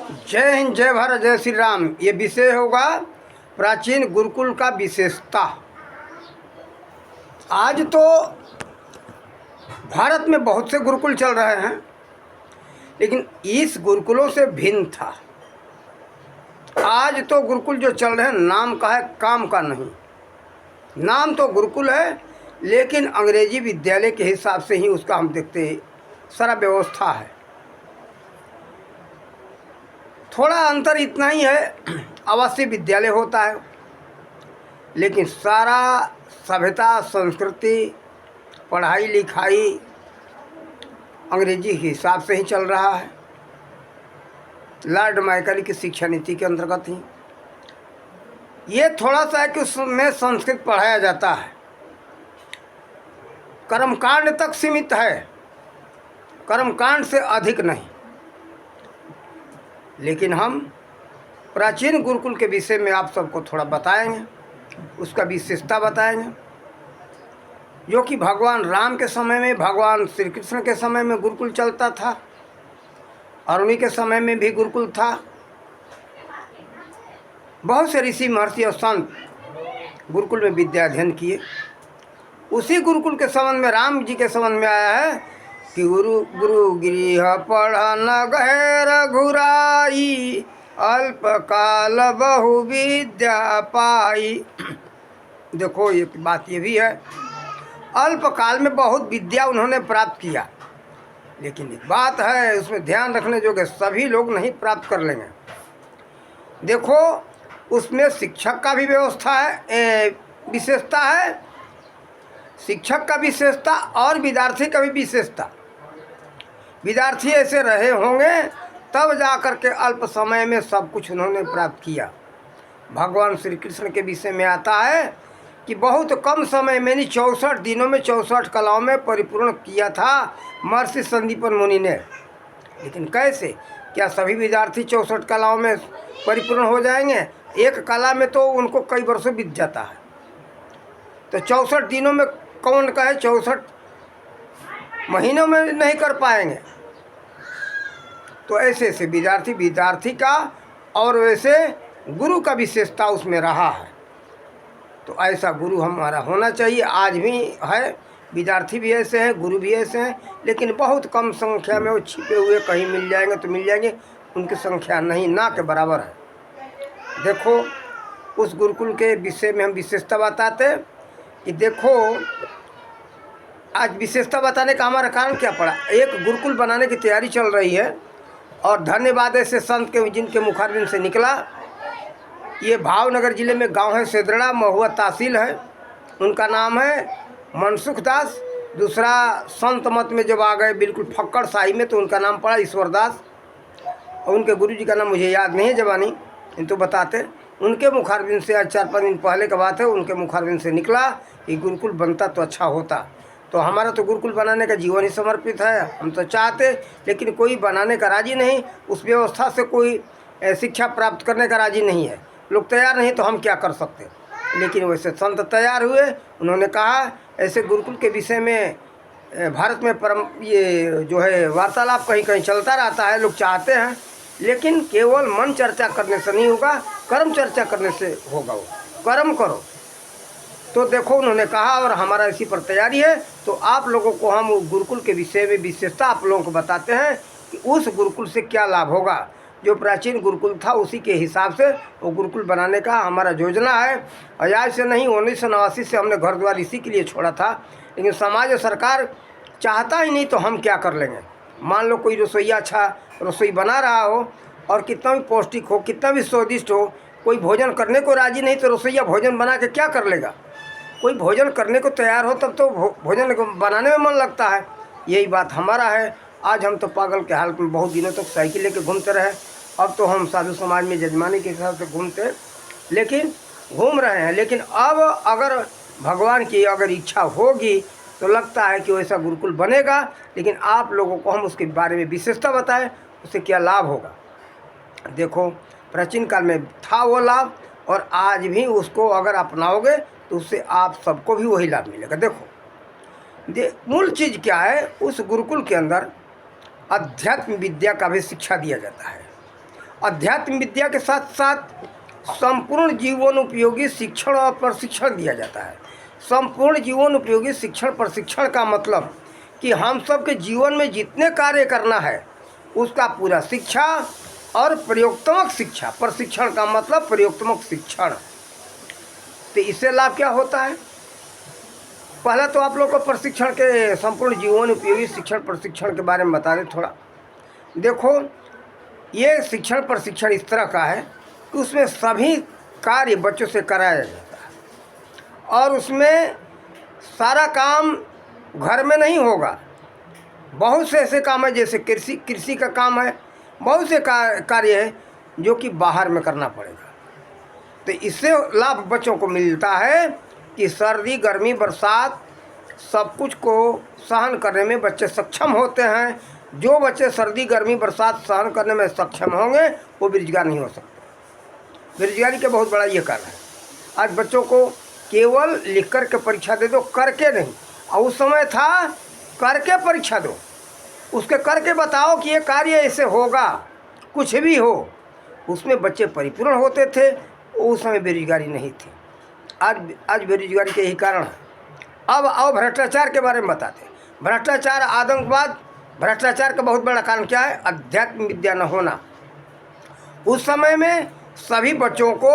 जय हिंद, जय भारत, जय श्री राम। ये विषय होगा प्राचीन गुरुकुल का विशेषता। आज तो भारत में बहुत से गुरुकुल चल रहे हैं, लेकिन इस गुरुकुलों से भिन्न था। आज तो गुरुकुल जो चल रहे हैं नाम का है, काम का नहीं। नाम तो गुरुकुल है, लेकिन अंग्रेजी विद्यालय के हिसाब से ही उसका हम देखते हैं, सारा व्यवस्था है। थोड़ा अंतर इतना ही है, आवासीय विद्यालय होता है, लेकिन सारा सभ्यता, संस्कृति, पढ़ाई लिखाई अंग्रेजी के हिसाब से ही चल रहा है। लॉर्ड मैकाले की शिक्षा नीति के अंतर्गत ही ये थोड़ा सा है कि उसमें संस्कृत पढ़ाया जाता है, कर्मकांड तक सीमित है, कर्मकांड से अधिक नहीं। लेकिन हम प्राचीन गुरुकुल के विषय में आप सबको थोड़ा बताएंगे, उसका विशेषता बताएंगे। जो कि भगवान राम के समय में, भगवान श्री कृष्ण के समय में गुरुकुल चलता था, और उन्हीं के समय में भी गुरुकुल था। बहुत से ऋषि, महर्षि और संत गुरुकुल में विद्या अध्ययन किए। उसी गुरुकुल के संबंध में, राम जी के संबंध में आया है कि गुरु गृह पढ़न गए रघुराई, अल्प काल बहु विद्या पाई। देखो, एक बात ये भी है, अल्प काल में बहुत विद्या उन्होंने प्राप्त किया, लेकिन एक बात है उसमें ध्यान रखने जोगे, सभी लोग नहीं प्राप्त कर लेंगे। देखो, उसमें शिक्षक का भी व्यवस्था है, विशेषता है, शिक्षक का विशेषता और विद्यार्थी का भी विशेषता। विद्यार्थी ऐसे रहे होंगे तब जा कर के अल्प समय में सब कुछ उन्होंने प्राप्त किया। भगवान श्री कृष्ण के विषय में आता है कि बहुत कम समय में, 64 दिनों में 64 कलाओं में परिपूर्ण किया था महर्षि संदीपन मुनि ने। लेकिन कैसे? क्या सभी विद्यार्थी 64 कलाओं में परिपूर्ण हो जाएंगे? एक कला में तो उनको कई वर्षों बीत जाता है, तो 64 दिनों में कौन कहे 64 महीनों में नहीं कर पाएंगे। तो ऐसे ऐसे विद्यार्थी का और वैसे गुरु का विशेषता उसमें रहा है। तो ऐसा गुरु हमारा होना चाहिए, आज भी है। विद्यार्थी भी ऐसे हैं, गुरु भी ऐसे हैं, लेकिन बहुत कम संख्या में वो छिपे हुए कहीं मिल जाएंगे तो मिल जाएंगे, उनकी संख्या नहीं, ना के बराबर है। देखो, उस गुरुकुल के विषय में हम विशेषता बताते कि देखो, आज विशेषता बताने का हमारा कारण क्या पड़ा। एक गुरुकुल बनाने की तैयारी चल रही है, और धन्यवाद ऐसे संत के जिनके मुखारबिंद से निकला। ये भावनगर जिले में गांव है सेदड़ा, महुआ तहसील है। उनका नाम है मनसुख दास। दूसरा संत मत में जब आ गए बिल्कुल फक्कड़ शाही में, तो उनका नाम पड़ा ईश्वर दास। और उनके गुरु जी का नाम मुझे याद नहीं है जवानी, किंतु बताते उनके मुखारबिंद से, आज 4-5 दिन पहले का बात है, उनके मुखारबिंद से निकला कि गुरुकुल बनता तो अच्छा होता। तो हमारा तो गुरुकुल बनाने का जीवन ही समर्पित है, हम तो चाहते, लेकिन कोई बनाने का राजी नहीं, उस व्यवस्था से कोई शिक्षा प्राप्त करने का राजी नहीं है। लोग तैयार नहीं तो हम क्या कर सकते। लेकिन वैसे संत तैयार हुए, उन्होंने कहा ऐसे गुरुकुल के विषय में भारत में ये जो है वार्तालाप कहीं कहीं चलता रहता है, लोग चाहते हैं, लेकिन केवल मन चर्चा करने से नहीं होगा, कर्म चर्चा करने से होगा। वो कर्म करो। तो देखो, उन्होंने कहा और हमारा इसी पर तैयारी है। तो आप लोगों को हम गुरुकुल के विषय में विशेषता आप लोगों को बताते हैं कि उस गुरुकुल से क्या लाभ होगा। जो प्राचीन गुरुकुल था उसी के हिसाब से वो गुरुकुल बनाने का हमारा योजना है। और आज से नहीं, 1989 से हमने घर द्वार इसी के लिए छोड़ा था, लेकिन समाज और सरकार चाहता ही नहीं, तो हम क्या कर लेंगे। मान लो कोई रसोईया अच्छा रसोई बना रहा हो, और कितना भी पौष्टिक हो, कितना भी स्वादिष्ट हो, कोई भोजन करने को राजी नहीं, तो रसोईया भोजन बना के क्या कर लेगा। कोई भोजन करने को तैयार हो तब तो भोजन बनाने में मन लगता है। यही बात हमारा है। आज हम तो पागल के हालत में बहुत दिनों तक साइकिल लेके घूमते रहे, अब तो हम साधु समाज में जजमानी के हिसाब से घूमते, लेकिन घूम रहे हैं। लेकिन अब अगर भगवान की अगर इच्छा होगी तो लगता है कि वैसा गुरुकुल बनेगा, लेकिन आप लोगों को हम उसके बारे में विशेषता बताएं, उससे क्या लाभ होगा। देखो, प्राचीन काल में था वो लाभ, और आज भी उसको अगर अपनाओगे तो उससे आप सबको भी वही लाभ मिलेगा। देखो, मूल चीज़ क्या है, उस गुरुकुल के अंदर अध्यात्म विद्या का भी शिक्षा दिया जाता है। अध्यात्म विद्या के साथ साथ संपूर्ण जीवन उपयोगी शिक्षण और प्रशिक्षण दिया जाता है। संपूर्ण जीवन उपयोगी शिक्षण प्रशिक्षण का मतलब कि हम सब के जीवन में जितने कार्य करना है उसका पूरा शिक्षा और प्रयोगात्मक शिक्षा, प्रशिक्षण का मतलब प्रयोगात्मक शिक्षण। तो इससे लाभ क्या होता है? पहले तो आप लोग को प्रशिक्षण के संपूर्ण जीवन उपयोगी शिक्षण प्रशिक्षण के बारे में बता दें थोड़ा। देखो, ये शिक्षण प्रशिक्षण इस तरह का है कि उसमें सभी कार्य बच्चों से कराया जाता है और उसमें सारा काम घर में नहीं होगा। बहुत से ऐसे काम है जैसे कृषि का काम है, बहुत से कार्य है जो कि बाहर में करना पड़ेगा। तो इससे लाभ बच्चों को मिलता है कि सर्दी गर्मी बरसात सब कुछ को सहन करने में बच्चे सक्षम होते हैं। जो बच्चे सर्दी गर्मी बरसात सहन करने में सक्षम होंगे वो बेरोजगार नहीं हो सकते। बेरोजगारी का बहुत बड़ा ये कारण है। आज बच्चों को केवल लिख कर के परीक्षा दे दो, करके नहीं। और उस समय था करके परीक्षा दो, उसके करके बताओ कि ये कार्य ऐसे होगा, कुछ भी हो, उसमें बच्चे परिपूर्ण होते थे। उस समय बेरोजगारी नहीं थी। आज बेरोजगारी के यही कारण है। अब आओ भ्रष्टाचार के बारे में बताते हैं। भ्रष्टाचार, आतंकवाद, भ्रष्टाचार का बहुत बड़ा कारण क्या है? अध्यात्म विद्या न होना। उस समय में सभी बच्चों को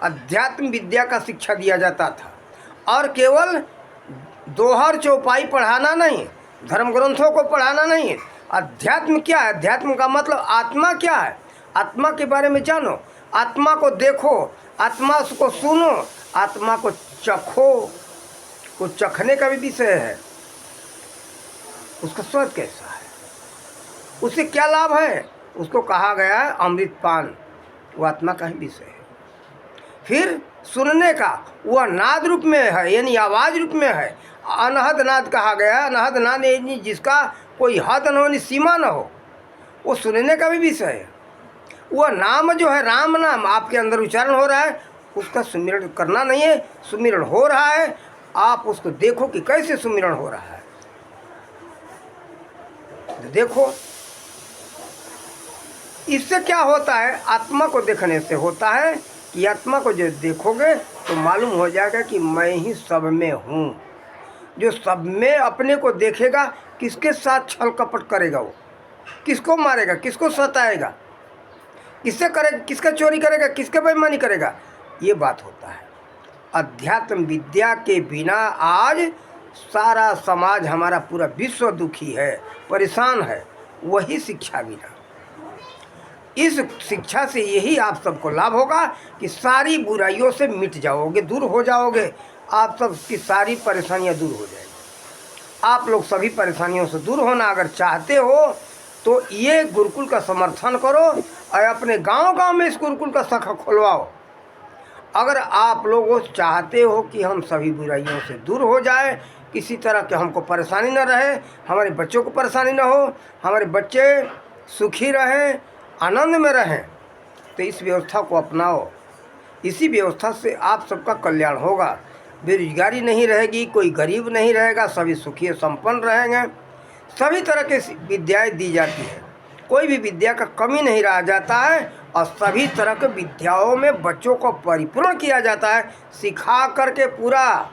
अध्यात्म विद्या का शिक्षा दिया जाता था और केवल दोहर चौपाई पढ़ाना नहीं, धर्म ग्रंथों को पढ़ाना नहीं। अध्यात्म क्या है? अध्यात्म का मतलब आत्मा क्या है? आत्मा के बारे में जानो, आत्मा को देखो, आत्मा को सुनो, आत्मा को चखो। वो चखने का भी विषय है, उसका स्वाद कैसा है, उससे क्या लाभ है, उसको कहा गया है अमृतपान। वो आत्मा का ही विषय है। फिर सुनने का, वह नाद रूप में है, यानी आवाज़ रूप में है। अनहद नाद कहा गया है। अनहद नाद यानी जिसका कोई हद न हो, सीमा न हो, वो सुनने का भी विषय है। वह नाम जो है, राम नाम आपके अंदर उच्चारण हो रहा है, उसका सुमिरण करना नहीं है। सुमिरण हो रहा है, आप उसको देखो कि कैसे सुमिरण हो रहा है। तो देखो, इससे क्या होता है? आत्मा को देखने से होता है कि आत्मा को जो देखोगे तो मालूम हो जाएगा कि मैं ही सब में हूँ। जो सब में अपने को देखेगा, किसके साथ छल कपट करेगा, वो किसको मारेगा, किसको सताएगा, किससे करेगा, किसका चोरी करेगा, किसके बेईमानी करेगा, ये बात होता है। अध्यात्म विद्या के बिना आज सारा समाज, हमारा पूरा विश्व दुखी है, परेशान है। वही शिक्षा बिना, इस शिक्षा से यही आप सबको लाभ होगा कि सारी बुराइयों से मिट जाओगे, दूर हो जाओगे। आप सब की सारी परेशानियां दूर हो जाएगी। आप लोग सभी परेशानियों से दूर होना अगर चाहते हो तो ये गुरुकुल का समर्थन करो और अपने गांव-गांव में इस गुरुकुल का शाखा खुलवाओ। अगर आप लोग चाहते हो कि हम सभी बुराइयों से दूर हो जाए, किसी तरह के हमको परेशानी न रहे, हमारे बच्चों को परेशानी न हो, हमारे बच्चे सुखी रहें, आनंद में रहें, तो इस व्यवस्था को अपनाओ। इसी व्यवस्था से आप सबका कल्याण होगा। बेरोजगारी नहीं रहेगी, कोई गरीब नहीं रहेगा, सभी सुखी संपन्न रहेंगे। सभी तरह के विद्याएं दी जाती है, कोई भी विद्या का कमी नहीं रह जाता है और सभी तरह के विद्याओं में बच्चों को परिपूर्ण किया जाता है, सिखा करके पूरा।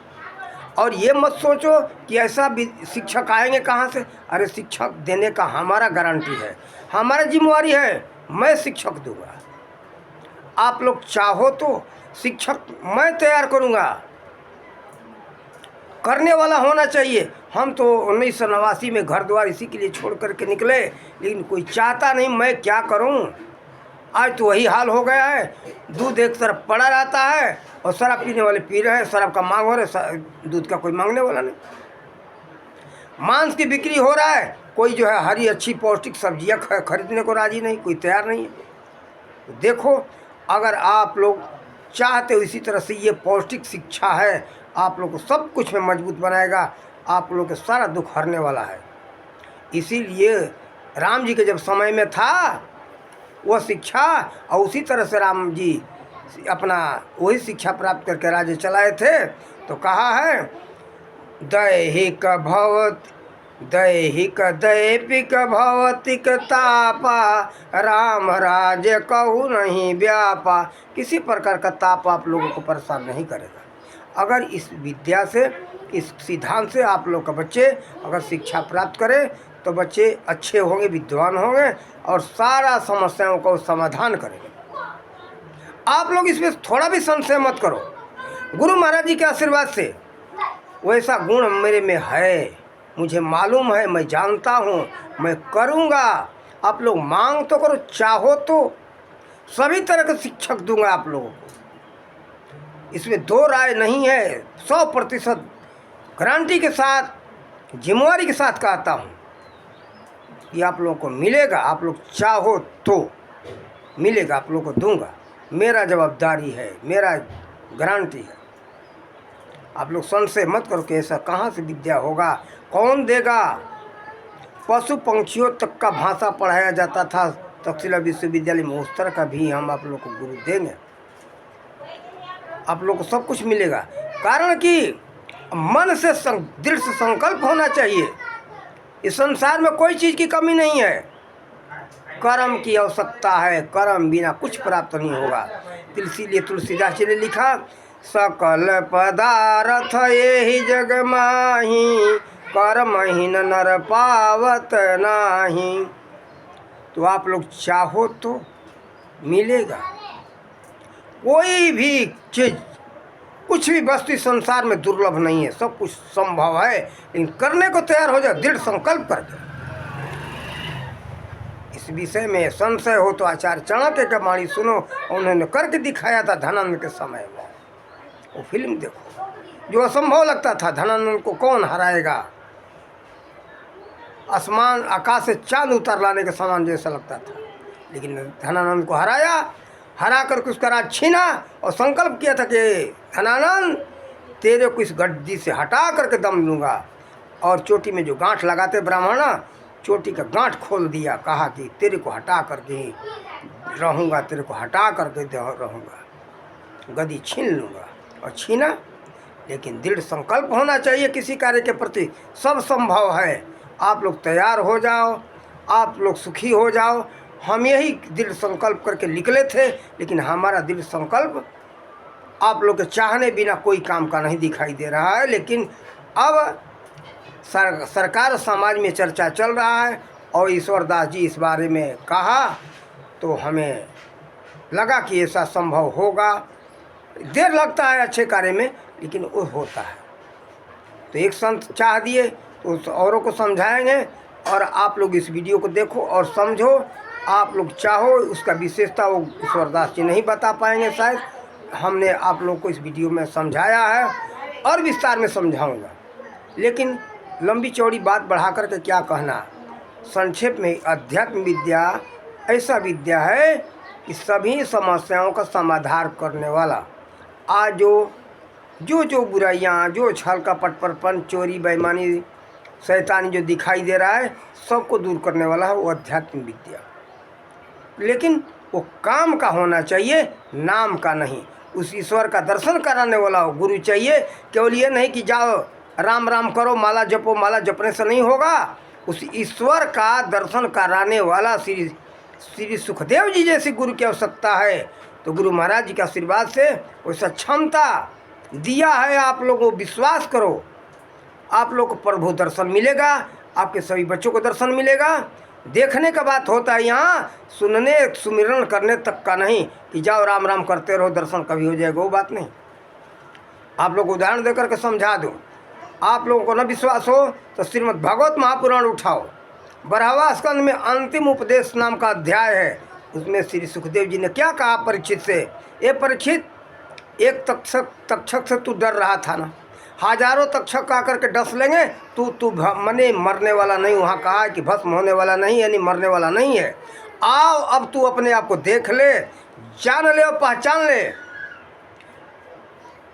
और ये मत सोचो कि ऐसा शिक्षक आएंगे कहाँ से। अरे शिक्षक देने का हमारा गारंटी है, हमारा जिम्मेवारी है, मैं शिक्षक दूंगा। आप लोग चाहो तो शिक्षक मैं तैयार करूंगा, करने वाला होना चाहिए। हम तो 1989 में घर द्वार इसी के लिए छोड़ करके निकले, लेकिन कोई चाहता नहीं। मैं क्या करूं? आज तो वही हाल हो गया है। दूध एक तरफ पड़ा रहता है और शराब पीने वाले पी रहे हैं, शराब का मांग हो रहा है, दूध का कोई मांगने वाला नहीं। मांस की बिक्री हो रहा है, कोई जो है हरी अच्छी पौष्टिक सब्जियां खरीदने को राजी नहीं, कोई तैयार नहीं है। तो देखो, अगर आप लोग चाहते हो इसी तरह से, ये पौष्टिक शिक्षा है, आप लोग को सब कुछ में मजबूत बनाएगा, आप लोग का सारा दुख हरने वाला है। इसीलिए राम जी के जब समय में था वह शिक्षा, और उसी तरह से राम जी अपना वही शिक्षा प्राप्त करके राज्य चलाए थे। तो कहा है दैहिक भवत दैहिक दैपिक भौतिक तापा, राम राज्य कहू नहीं व्यापा। किसी प्रकार का ताप आप लोगों को परेशान नहीं करेगा। अगर इस विद्या से, इस सिद्धांत से आप लोग का बच्चे अगर शिक्षा प्राप्त करें तो बच्चे अच्छे होंगे, विद्वान होंगे और सारा समस्याओं का समाधान करेंगे। आप लोग इसमें थोड़ा भी संशय मत करो। गुरु महाराज जी के आशीर्वाद से वैसा गुण मेरे में है, मुझे मालूम है, मैं जानता हूँ, मैं करूँगा। आप लोग मांग तो करो, चाहो तो सभी तरह के शिक्षक दूंगा आप लोगों को। इसमें दो राय नहीं है, 100% गारंटी के साथ, जिम्मेवारी के साथ कहता हूँ कि आप लोगों को मिलेगा। आप लोग चाहो तो मिलेगा, आप लोगों को दूंगा। मेरा जवाबदारी है, मेरा गारंटी है। आप लोग संशय मत करो कि ऐसा कहाँ से विद्या होगा, कौन देगा। पशु पंछियों तक का भाषा पढ़ाया जाता था तक्षशिला विश्वविद्यालय में, उस तरह का भी हम आप लोग को गुरु देंगे। आप लोग को सब कुछ मिलेगा। कारण कि मन से दृढ़ संकल्प होना चाहिए। इस संसार में कोई चीज़ की कमी नहीं है, कर्म की आवश्यकता है। कर्म बिना कुछ प्राप्त नहीं होगा। इसीलिए तुलसीदास जी ने लिखा, सकल पदार्थ यही जग माही, कर्महीन नर पावत नाही। तो आप लोग चाहो तो मिलेगा। कोई भी चीज़, कुछ भी वस्तु इस संसार में दुर्लभ नहीं है, सब कुछ संभव है। लेकिन करने को तैयार हो जाओ, दृढ़ संकल्प कर दो। इस विषय में संशय हो तो आचार्य चाणक्य का वाणी सुनो, उन्होंने करके दिखाया था धनानंद के समय में। वो फिल्म देखो, जो असंभव लगता था, धनानंद को कौन हराएगा, आसमान आकाश से चांद उतार लाने के समान जैसा लगता था। लेकिन धनानंद को हराया, हरा करके उसका राज छीना और संकल्प किया था कि धनानंद तेरे को इस गड्डी से हटा करके दम लूँगा। और चोटी में जो गांठ लगाते ब्राह्मण, चोटी का गांठ खोल दिया, कहा कि तेरे को हटा करके रहूँगा, तेरे को हटा करके रहूँगा, गद्दी छीन लूँगा। और छीना। लेकिन दृढ़ संकल्प होना चाहिए किसी कार्य के प्रति। सब संभव है। आप लोग तैयार हो जाओ, आप लोग सुखी हो जाओ। हम यही दृढ़ संकल्प करके निकले थे, लेकिन हमारा दृढ़ संकल्प आप लोग के चाहने बिना कोई काम का नहीं दिखाई दे रहा है। लेकिन अब सरकार समाज में चर्चा चल रहा है और ईश्वरदास जी इस बारे में कहा तो हमें लगा कि ऐसा संभव होगा। देर लगता है अच्छे कार्य में, लेकिन वो होता है। तो एक संत चाह दिए तो औरों को समझाएंगे। और आप लोग इस वीडियो को देखो और समझो। आप लोग चाहो, उसका विशेषता वो ईश्वरदास जी नहीं बता पाएंगे शायद। हमने आप लोग को इस वीडियो में समझाया है और विस्तार में समझाऊंगा। लेकिन लंबी चौड़ी बात बढ़ा करके क्या कहना। संक्षेप में, अध्यात्म विद्या ऐसा विद्या है कि सभी समस्याओं का समाधान करने वाला। आज जो बुराइयाँ, जो छल कपट परपन, चोरी बेईमानी, शैतानी जो दिखाई दे रहा है, सबको दूर करने वाला है वो अध्यात्म विद्या। लेकिन वो काम का होना चाहिए, नाम का नहीं। उस ईश्वर का दर्शन कराने वाला हो गुरु चाहिए। केवल ये नहीं कि जाओ राम राम करो, माला जपो, माला जपने से नहीं होगा। उस ईश्वर का दर्शन कराने वाला श्री सुखदेव जी जैसे गुरु की आवश्यकता है। तो गुरु महाराज जी के आशीर्वाद से वैसा क्षमता दिया है। आप लोगों को विश्वास करो, आप लोग को प्रभु दर्शन मिलेगा, आपके सभी बच्चों को दर्शन मिलेगा। देखने का बात होता है यहाँ, सुनने सुमिरन करने तक का नहीं कि जाओ राम राम करते रहो दर्शन कभी हो जाएगा, वो बात नहीं। आप लोग उदाहरण देकर के समझा दूँ। आप लोगों को न विश्वास हो तो श्रीमद् भागवत महापुराण उठाओ। 12वां स्कंद में अंतिम उपदेश नाम का अध्याय है। उसमें श्री सुखदेव जी ने क्या कहा परीक्षित से, ये परीक्षित, एक तक्षक से तू डर रहा था ना, हजारों तक्षक आकर के डस लेंगे, तू मने मरने वाला नहीं। वहाँ कहा है कि भस्म होने वाला नहीं, यानी मरने वाला नहीं है। आओ अब तू अपने आप को देख ले, जान ले और पहचान ले।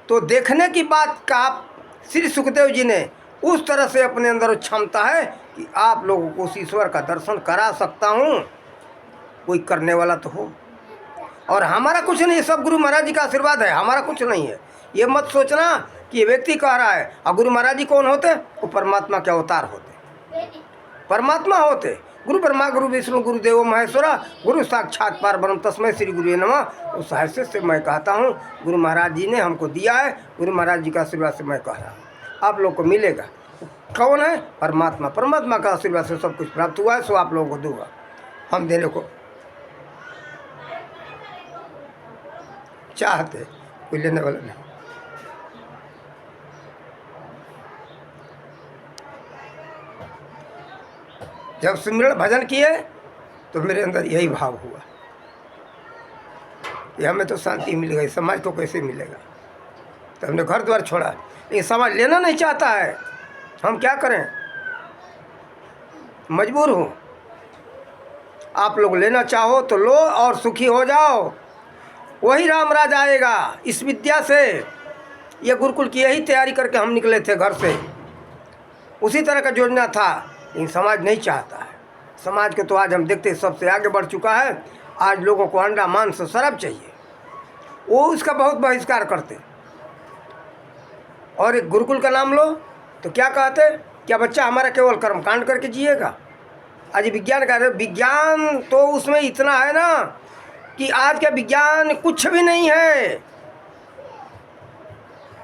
तो देखने की बात कहा श्री सुखदेव जी ने, उस तरह से अपने अंदर क्षमता है कि आप लोगों को उस ईश्वर का दर्शन करा सकता हूँ। कोई करने वाला तो हो। और हमारा कुछ नहीं, सब गुरु महाराज जी का आशीर्वाद है, हमारा कुछ नहीं है। ये मत सोचना कि ये व्यक्ति कह रहा है। और गुरु महाराज जी कौन होते? वो परमात्मा के अवतार होते। परमात्मा होते। गुरु ब्रह्मा गुरु विष्णु गुरुदेव महेश्वरा गुरु साक्षात परब्रह्म तस्मै श्री गुरुवे नमः। उस हैसियत से मैं कहता हूँ, गुरु महाराज जी ने हमको दिया है, गुरु महाराज जी का आशीर्वाद से मैं कह रहा हूँ आप लोग को मिलेगा। कौन है? परमात्मा। परमात्मा का आशीर्वाद से सब कुछ प्राप्त हुआ है, सो आप लोगों को दूंगा। हम देने को चाहते, कोई लेने वाला नहीं। जब सिमरण भजन किए तो मेरे अंदर यही भाव हुआ कि हमें तो शांति मिल गई, समाज को कैसे मिलेगा। तो हमने घर द्वार छोड़ा। ये समाज लेना नहीं चाहता है, हम क्या करें, मजबूर हूँ। आप लोग लेना चाहो तो लो और सुखी हो जाओ, वही राम राज आएगा। इस विद्या से, ये गुरुकुल की यही तैयारी करके हम निकले थे घर से, उसी तरह का योजना था। लेकिन समाज नहीं चाहता है। समाज को तो आज हम देखते सबसे आगे बढ़ चुका है। आज लोगों को अंडा मांस शराब चाहिए, वो उसका बहुत बहिष्कार करते। और एक गुरुकुल का नाम लो तो क्या कहते, क्या बच्चा हमारा केवल कर्मकांड करके जिएगा। आज विज्ञान का, विज्ञान तो उसमें इतना है ना कि आज का विज्ञान कुछ भी नहीं है।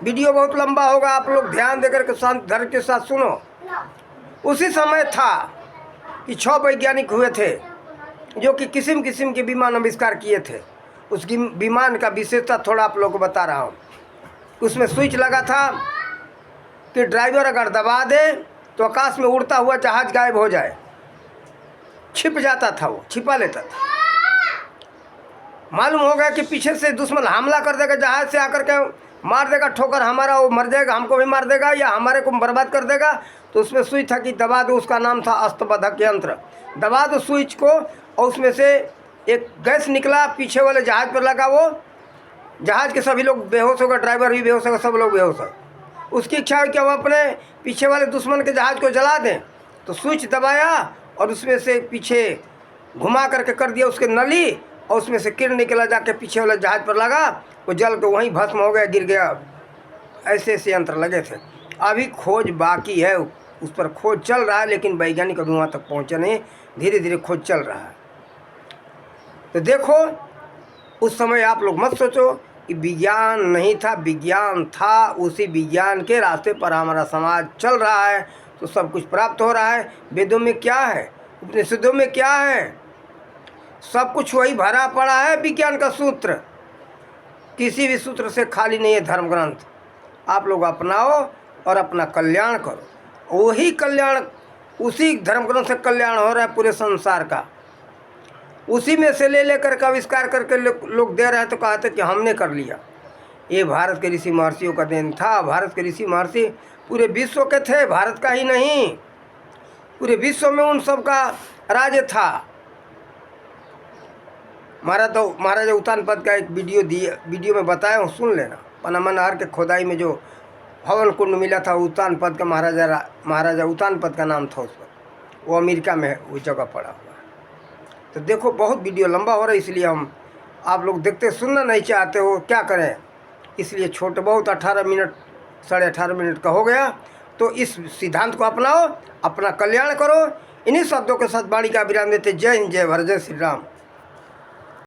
वीडियो बहुत लंबा होगा, आप लोग ध्यान देकर के शांत धैर्य के साथ सुनो। उसी समय था कि 6 वैज्ञानिक हुए थे जो कि किस्म किस्म के विमान आविष्कार किए थे। उस विमान का विशेषता थोड़ा आप लोगों को बता रहा हूँ। उसमें स्विच लगा था कि ड्राइवर अगर दबा दे तो आकाश में उड़ता हुआ जहाज गायब हो जाए, छिप जाता था, वो छिपा लेता था। मालूम हो गया कि पीछे से दुश्मन हमला कर देगा, जहाज से आकर के मार देगा ठोकर, हमारा वो मर जाएगा, हमको भी मार देगा या हमारे को बर्बाद कर देगा। तो उसमें स्विच था कि दबा दो, उसका नाम था अस्तबद्धक यंत्र। दबा दो स्विच को और उसमें से एक गैस निकला, पीछे वाले जहाज पर लगा। वो जहाज के सभी लोग बेहोश हो गए, ड्राइवर भी बेहोश हो गए, सब लोग बेहोश हो। उसकी इच्छा हुई कि हम अपने पीछे वाले दुश्मन के जहाज को जला दें। तो स्विच दबाया और उसमें से पीछे घुमा करके कर दिया उसके नली, और उसमें से किरण निकला, जाके पीछे वाले जहाज पर लगा, वो जल के वहीं भस्म हो गया, गिर गया। ऐसे ऐसे यंत्र लगे थे। अभी खोज बाकी है, उस पर खोज चल रहा है, लेकिन वैज्ञानिक अभी वहाँ तक पहुँचे नहीं। धीरे धीरे खोज चल रहा है। तो देखो, उस समय आप लोग मत सोचो कि विज्ञान नहीं था, विज्ञान था। उसी विज्ञान के रास्ते पर हमारा समाज चल रहा है, तो सब कुछ प्राप्त हो रहा है। वेदों में क्या है, उपनिषदों में क्या है, सब कुछ वही भरा पड़ा है। विज्ञान का सूत्र, किसी भी सूत्र से खाली नहीं है धर्म ग्रंथ। आप लोग अपनाओ और अपना कल्याण करो। वही कल्याण, उसी धर्म ग्रंथ से कल्याण हो रहा है पूरे संसार का। उसी में से ले लेकर के आविष्कार करके लोग दे रहे हैं, तो कहते कि हमने कर लिया। ये भारत के ऋषि महर्षियों का देन था। भारत के ऋषि महर्षि पूरे विश्व के थे, भारत का ही नहीं, पूरे विश्व में उन सब का राज्य था। महाराजा उत्तानपद का एक वीडियो में बताया हूँ, सुन लेना। पनामा नहर के खोदाई में जो हवन कुंड मिला था, उत्तानपद का महाराजा उत्तानपद का नाम था उस पर। वो अमेरिका में है, वो जगह पड़ा हुआ है। तो देखो, बहुत वीडियो लंबा हो रहा है, इसलिए हम आप लोग देखते सुनना नहीं चाहते हो, क्या करें। इसलिए छोटे बहुत 18 मिनट 18.5 मिनट का हो गया। तो इस सिद्धांत को अपनाओ, अपना कल्याण करो। इन्हीं शब्दों के साथ वाणी का विराम देते। जय हिंद, जय भारत, जय श्री राम।